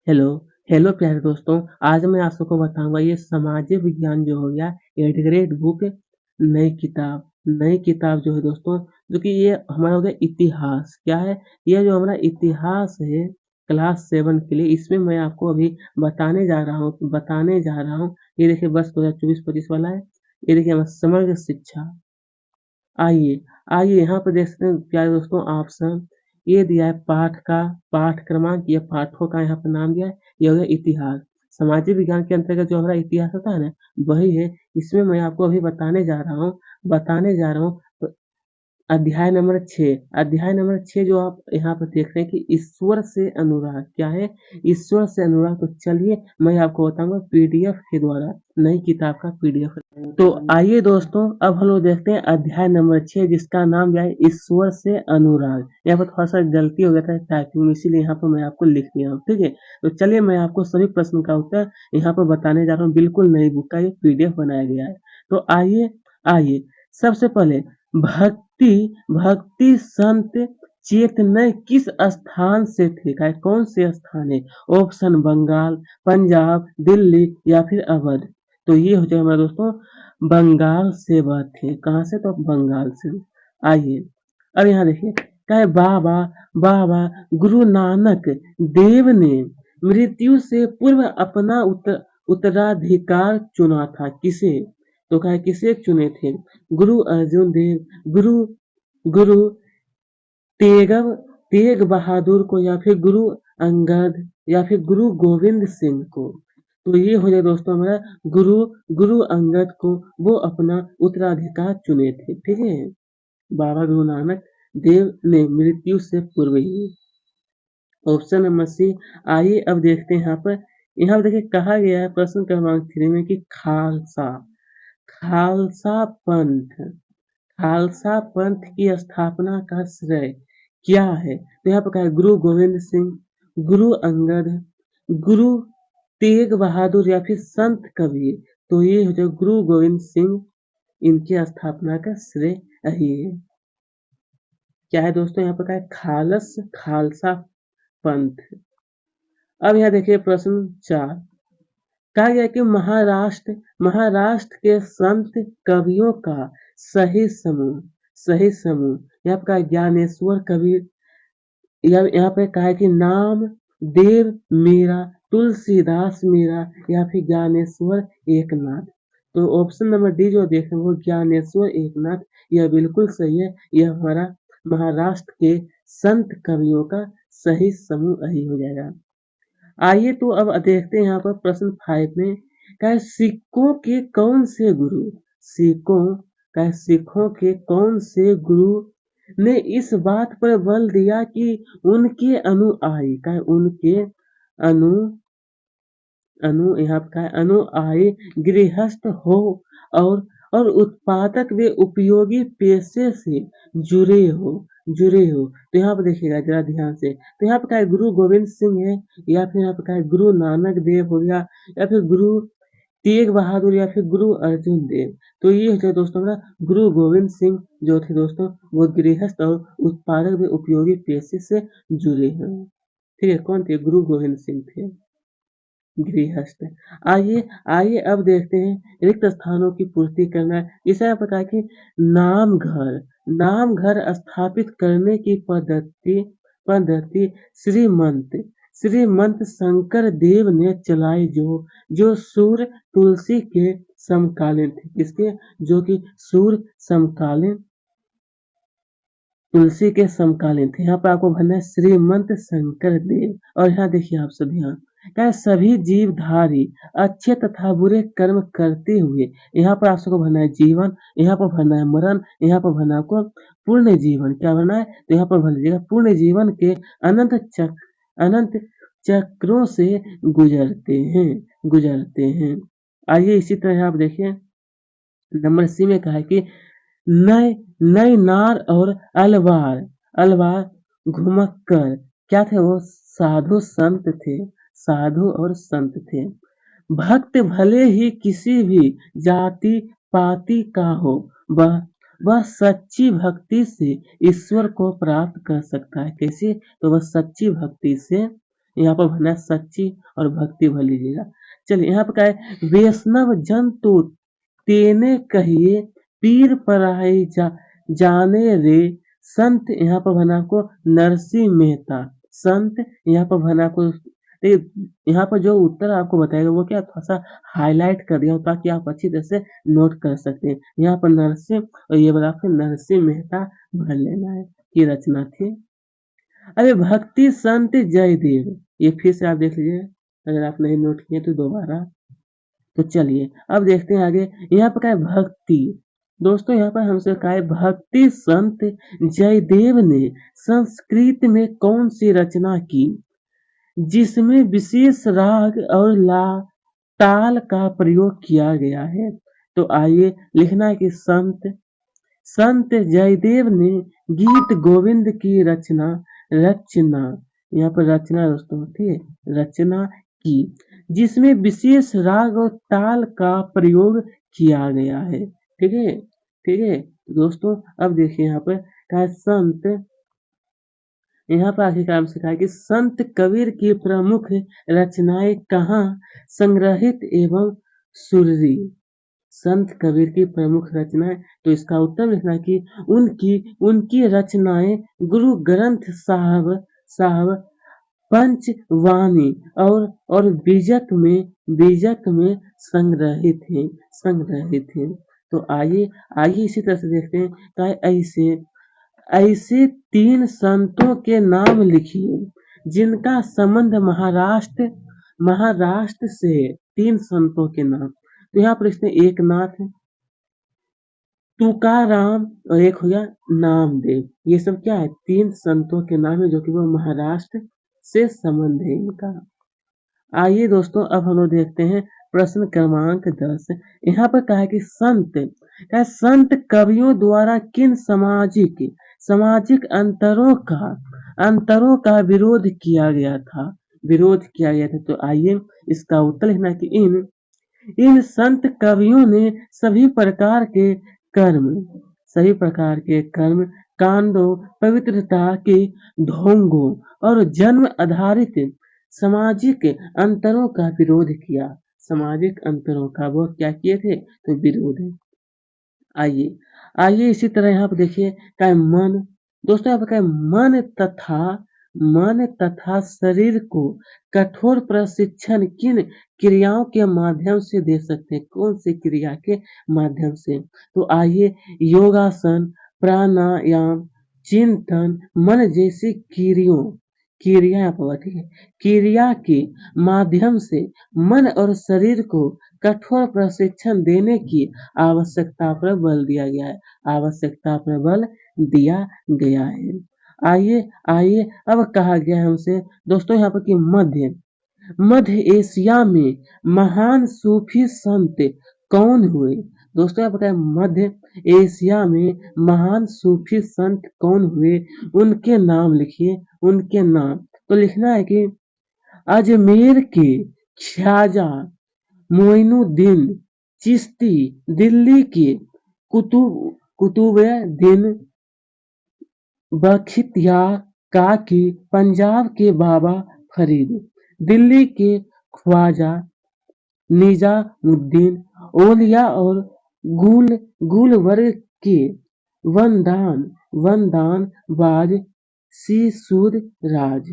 Hello hello प्यारे दोस्तों। आज मैं आप सबको बताऊंगा ये सामाजिक विज्ञान जो हो गया 8th ग्रेड बुक नई किताब जो है दोस्तों, जो कि ये हमारा हो गया इतिहास। क्या है ये जो हमारा इतिहास है क्लास 7 के लिए, इसमें मैं आपको अभी बताने जा रहा हूँ। ये देखिए बस 2024-25 वाला है। ये देखिए हमारा समग्र शिक्षा। आइए आइए यहाँ पे देख सकते हैं प्यारे दोस्तों ऑप्शन। ये दिया है पाठ का पाठ क्रमांक, ये पाठों का यहाँ पे नाम दिया है। ये हो गया इतिहास। सामाजिक विज्ञान के अंतर्गत जो हमारा इतिहास होता है ना, वही है। इसमें मैं आपको अभी बताने जा रहा हूँ। अध्याय नंबर 6 जो आप यहाँ पर देख रहे हैं कि ईश्वर से अनुराग। क्या है? ईश्वर से अनुराग। तो चलिए मैं आपको बताऊंगा पीडीएफ के द्वारा, नई किताब का पीडीएफ। तो आइए दोस्तों, अब हम लोग देखते हैं अध्याय नंबर 6, जिसका नाम क्या है? ईश्वर से अनुराग। यहाँ पर थोड़ा सा गलती हो गया था टाइपिंग में, इसीलिए यहाँ पर मैं आपको लिख दिया हूँ। ठीक है, तो चलिए मैं आपको सभी प्रश्न का उत्तर यहाँ पर बताने जा रहा हूँ। बिल्कुल नई बुक का ये पीडीएफ बनाया गया है। तो आइए आइए सबसे पहले, भक्ति भक्ति संत चेतनय किस स्थान से थे? क्या है? कौन से स्थान है? ऑप्शन बंगाल, पंजाब, दिल्ली या फिर अवध। तो ये हो जाएगा हमारे दोस्तों, बंगाल से वह थे। कहाँ से? तो बंगाल से। आइए अब यहाँ देखिए, क्या है? बाबा बाबा गुरु नानक देव ने मृत्यु से पूर्व अपना उत्तराधिकार चुना था। किसे? तो क्या है? किसे चुने थे? गुरु अर्जुन देव, गुरु गुरु तेग तेग बहादुर को, या फिर गुरु अंगद, या फिर गुरु गोविंद सिंह को। तो ये हो जाए दोस्तों हमारा गुरु गुरु अंगद को वो अपना उत्तराधिकार चुने थे। ठीक है, बाबा गुरु नानक देव ने मृत्यु से पूर्व ही। Option number C. आइए अब देखते हैं यहाँ पर देखिए कहा गया है प्रश्न क्रमांक 3 में कि खालसा खालसा पंथ खालसा पंथ की स्थापना का श्रेय क्या है? तो यहाँ पर कहा है गुरु गोविंद सिंह, गुरु अंगद, गुरु तेग बहादुर, या फिर संत कबीर। तो ये हो जाए गुरु गोविंद सिंह, इनकी स्थापना का श्रेय यही है। क्या है दोस्तों? यहाँ पर क्या है? खालसा पंथ। अब यहाँ देखिए प्रश्न 4। कहा गया कि महाराष्ट्र के संत कवियों का सही समूह यहाँ पर कहा है ज्ञानेश्वर कबीर, यहाँ पे कहा है कि नाम देव मीरा, तुलसीदास मीरा, या फिर ज्ञानेश्वर एकनाथ। तो ऑप्शन नंबर डी जो देख रहे हैं वो ज्ञानेश्वर एकनाथ, यह बिल्कुल सही है। यह हमारा महाराष्ट्र के संत कवियों का सही समूह यही हो जाएगा। आइए तो अब देखते हैं यहाँ पर प्रश्न 5 में। क्या है? सिखों के कौन से गुरु ने इस बात पर बल दिया कि उनके अनुयायी क्या है? उनके अनु अनु यहाँ पर क्या है? अनुयायी गृहस्थ हो और उत्पादक व उपयोगी पेशे से जुड़े हो। तो यहाँ पर देखिएगा जरा ध्यान से। तो यहाँ पर क्या है? गुरु गोविंद सिंह है, या फिर यहाँ पर क्या है? गुरु नानक देव हो गया, या फिर गुरु तेग बहादुर, या फिर गुरु अर्जुन देव। तो ये होता है दोस्तों हमारा गुरु गोविंद सिंह जो थे दोस्तों, वो गृहस्थ और उत्पादक व उपयोगी पेशे से जुड़े हैं। ठीक है, कौन थे? गुरु गोविंद सिंह थे गृहस्थ। आइए आइए अब देखते हैं रिक्त स्थानों की पूर्ति करना। इसे पता है कि नाम घर स्थापित करने की पद्धति श्रीमंत शंकर देव ने चलाई, जो सूर्य तुलसी के समकालीन थे। किसके? जो कि सूर्य समकालीन तुलसी के समकालीन थे। यहाँ पर आपको भरना है श्रीमंत शंकर देव। और यहाँ देखिए आप सभी, यहाँ क्या है? सभी जीवधारी अच्छे तथा बुरे कर्म करते हुए। यहाँ पर आप सबको भरना है जीवन, यहाँ पर भरना है मरण, यहाँ पर भरना है आपको पूर्ण जीवन। क्या भरना है? तो यहाँ पर भर लीजिएगा पूर्ण जीवन के अनंत चक्रों से गुजरते हैं। आइए इसी तरह आप देखिए नंबर सी में कहा है कि नय नय नार और अलवार घुमक्कर क्या थे? वो साधु और संत थे। भक्त भले ही किसी भी जाति पाति का हो, वह सच्ची भक्ति से ईश्वर को प्राप्त कर सकता है। कैसे? तो वह सच्ची भक्ति से यहाँ पर भरना है सच्ची और भक्ति भर लीजिएगा। चलिए यहाँ पर क्या है, वैष्णव जन तो तेने कहिए पीर पराई जाने रे संत, यहाँ पर भरना आपको नरसिंह मेहता संत, यहाँ पर भरना आपको यहाँ पर जो उत्तर आपको बताएगा वो क्या थोड़ा सा हाईलाइट कर दिया हूँ ताकि आप अच्छी तरह से नोट कर सकते हैं। यहाँ पर नरसिंह और ये वाला आपको नरसिंह मेहता भर लेना है, ये रचना थी। अरे भक्ति संत जयदेव, ये फिर से आप देख लीजिए अगर आप नहीं नोट किए तो दोबारा। तो चलिए अब देखते हैं आगे। यहाँ पर क्या है, भक्ति। दोस्तों यहाँ पर हमसे कहा है भक्ति संत जयदेव ने संस्कृत में कौन सी रचना की जिसमें विशेष राग और ताल का प्रयोग किया गया है। तो आइए लिखना है कि संत संत जयदेव ने गीत गोविंद की रचना यहाँ पर रचना दोस्तों ठीक है, रचना की जिसमें विशेष राग और ताल का प्रयोग किया गया है। ठीक है, ठीक है दोस्तों। अब देखिए यहाँ पर क्या संत, यहाँ पर आखिरकार हमसे कहा कि संत कबीर की प्रमुख रचनाएं कहाँ संग्रहित एवं सुररी। संत कबीर की प्रमुख रचनाएं, तो इसका उत्तर लिखना है कि उनकी रचनाएं गुरु ग्रंथ साहब पंचवाणी और बीजक में संग्रहित है। तो आइए इसी तरह से देखते हैं कि ऐसे 3 संतों के नाम लिखिए जिनका संबंध महाराष्ट्र से है। 3 संतों के नाम, तो यहाँ पर इसमें एक नाथ है, तुकाराम और एक हो गया नामदेव। ये सब क्या है, 3 संतों के नाम है जो कि वो महाराष्ट्र से संबंध है इनका। आइए दोस्तों अब हम लोग देखते हैं प्रश्न क्रमांक 10। यहाँ पर कहा है कि संत कवियों द्वारा किन सामाजिक अंतरों का विरोध किया गया था। तो आइए इसका उत्तर लिखना है कि इन संत कवियों ने सभी प्रकार के कर्म कांडों पवित्रता के ढोंगों और जन्म आधारित सामाजिक अंतरों का विरोध किया। सामाजिक अंतरों का वो क्या किए थे, तो विरोध है। आइए इसी तरह यहाँ पर देखिए क्या है मन। दोस्तों यहाँ पर क्या है, मन तथा शरीर को कठोर प्रशिक्षण किन क्रियाओं के माध्यम से दे सकते हैं। कौन सी क्रिया के माध्यम से, तो आइए योगासन प्राणायाम चिंतन मन जैसी क्रिया के माध्यम से मन और शरीर को कठोर प्रशिक्षण देने की आवश्यकता पर बल दिया गया है। आइए अब कहा गया है हमसे दोस्तों यहाँ पर कि मध्य एशिया में महान सूफी संत कौन हुए। दोस्तों यहाँ पर मध्य एशिया में महान सूफी संत कौन हुए, उनके नाम लिखिए। उनके नाम तो लिखना है कि अजमेर के ख्वाजा मोइनुद्दीन चिश्ती, दिल्ली के कुतुबुद्दीन बख्तियार काकी, पंजाब के बाबा फरीद, दिल्ली के ख्वाजा निजामुद्दीन औलिया और गुलबर्ग के वंदान बाज सिसुर राज।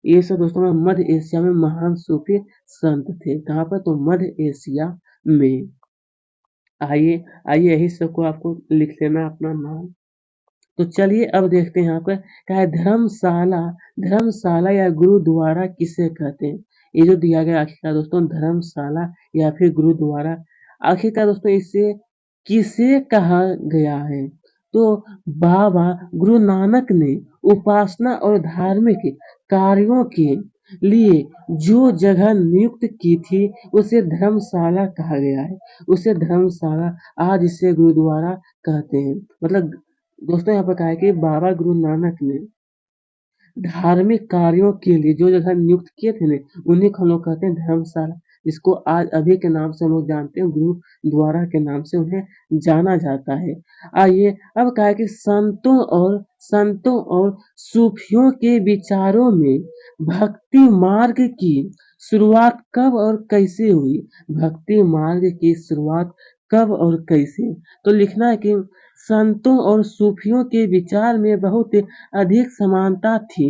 ये सब दोस्तों मध्य एशिया में महान सूफी संत थे। कहाँ पर, तो मध्य एशिया में। आइए यही सबको आपको लिख लेना अपना नाम। तो चलिए अब देखते हैं यहाँ पर क्या है, धर्मशाला या गुरुद्वारा किसे कहते हैं। ये जो दिया गया आखिरकार दोस्तों धर्मशाला या फिर गुरुद्वारा, आखिरकार दोस्तों इसे किसे कहा गया है, तो बाबा गुरु नानक ने उपासना और धार्मिक कार्यों के लिए जो जगह नियुक्त की थी उसे धर्मशाला कहा गया है। उसे धर्मशाला, आज इसे गुरुद्वारा कहते हैं। मतलब दोस्तों यहाँ पर कहा है कि बाबा गुरु नानक ने धार्मिक कार्यों के लिए जो जगह नियुक्त किए थे ना, उन्हीं को हम लोग कहते हैं धर्मशाला। इसको आज अभी के नाम से हम लोग जानते हैं, गुरुद्वारा के नाम से उन्हें जाना जाता है। आइए अब कहा है कि संतों और सूफियों के विचारों में भक्ति मार्ग की शुरुआत कब और कैसे हुई? भक्ति मार्ग की शुरुआत कब और कैसे? तो लिखना है कि संतों और सूफियों के विचार में बहुत अधिक समानता थी।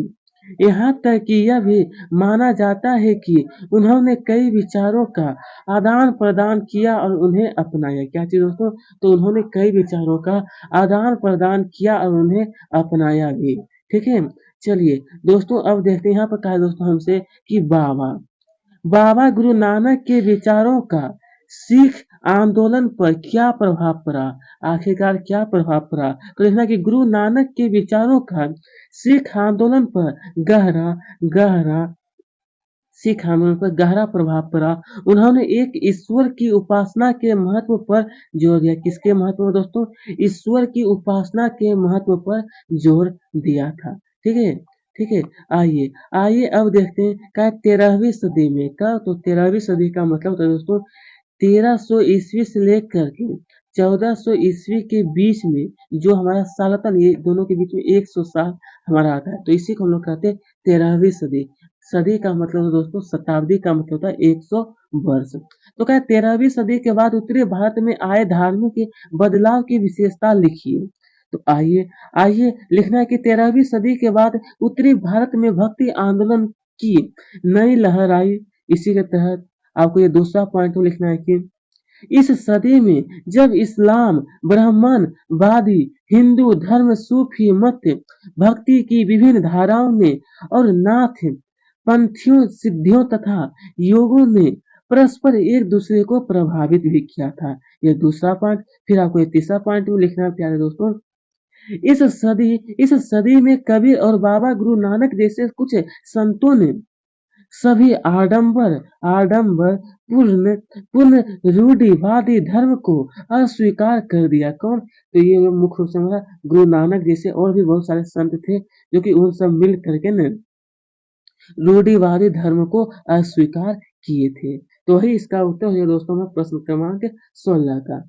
यहाँ तक कि यह भी माना जाता है कि उन्होंने कई विचारों का आदान प्रदान किया और उन्हें अपनाया। क्या चीज दोस्तों? तो उन्होंने कई विचारों का आदान प्रदान किया और उन्हें अपनाया भी। ठीक है, चलिए दोस्तों अब देखते हैं यहाँ पर कहा है दोस्तों हमसे कि बाबा गुरु नानक के विचारों का सिख आंदोलन पर क्या प्रभाव पड़ा? आखिरकार क्या प्रभाव पड़ा? तो देखना कि गुरु नानक के विचारों का सिख आंदोलन पर गहरा प्रभाव पड़ा। उन्होंने एक ईश्वर की उपासना के महत्व पर जोर दिया। किसके महत्व पर दोस्तों? ईश्वर की उपासना के महत्व पर जोर दिया था। ठीक है, ठीक है। आइए अब देखते हैं क्या 13वीं सदी में का, तो 13वीं सदी का मतलब होता है दोस्तों 1300 ईस्वी से लेकर के 1400 ईस्वी के बीच में जो हमारा साल था, ये दोनों के बीच में 100 साल हमारा आता है, तो इसी को हम लोग कहते हैं 13वीं सदी। सदी का मतलब है दोस्तों शताब्दी का मतलब होता है 100 वर्ष। तो क्या 13वीं सदी के बाद उत्तरी भारत में आए धार्मिक बदलाव की विशेषता लिखिए। तो आइए लिखना है कि 13वीं सदी के बाद उत्तरी भारत में भक्ति आंदोलन की नई लहर आई। इसी के तहत आपको ये दूसरा पॉइंट लिखना है कि इस सदी में जब इस्लाम, ब्राह्मणवादी, हिंदू धर्म, सूफी मत, भक्ति की विभिन्न धाराओं ने और नाथ पंथियों, सिद्धियों तथा योगों ने परस्पर एक दूसरे को प्रभावित भी किया था। ये दूसरा पॉइंट। फिर आपको ये तीसरा पॉइंट भी लिखना है प्यारे दोस्तों। इस सदी में कबीर और बाबा गुरु नानक जैसे कुछ संतों ने सभी आडंबर पूर्ण रूढ़िवादी धर्म को अस्वीकार कर दिया। कौन? तो ये मुख्य रूप से हमारा गुरु नानक जैसे और भी बहुत सारे संत थे जो कि उन सब मिल करके न रूढ़िवादी धर्म को अस्वीकार किए थे। तो वही इसका उत्तर है दोस्तों में प्रश्न क्रमांक 16 का।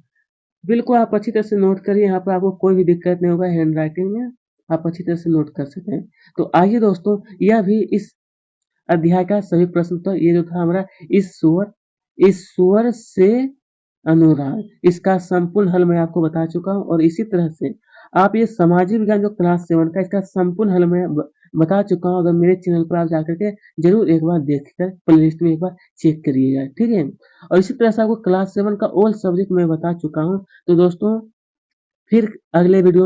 बिल्कुल आप अच्छी तरह से नोट करिए, यहाँ पर आपको कोई भी दिक्कत नहीं होगा, हैंड राइटिंग में आप अच्छी तरह से नोट कर सकते हैं। तो आइए दोस्तों, यह भी इस अध्याय का सभी प्रश्न, तो ये जो था हमारा ईश्वर से अनुराग, इसका संपूर्ण हल मैं आपको बता चुका हूँ। और इसी तरह से आप ये सामाजिक विज्ञान जो क्लास 7 का, इसका संपूर्ण हल मैं बता चुका हूँ। अगर मेरे चैनल पर आप जाकर के जरूर एक बार देखकर प्लेलिस्ट में एक बार चेक करिएगा, ठीक है। और इसी तरह से आपको क्लास 7 का ऑल सब्जेक्ट मैं बता चुका हूँ। तो दोस्तों फिर अगले वीडियो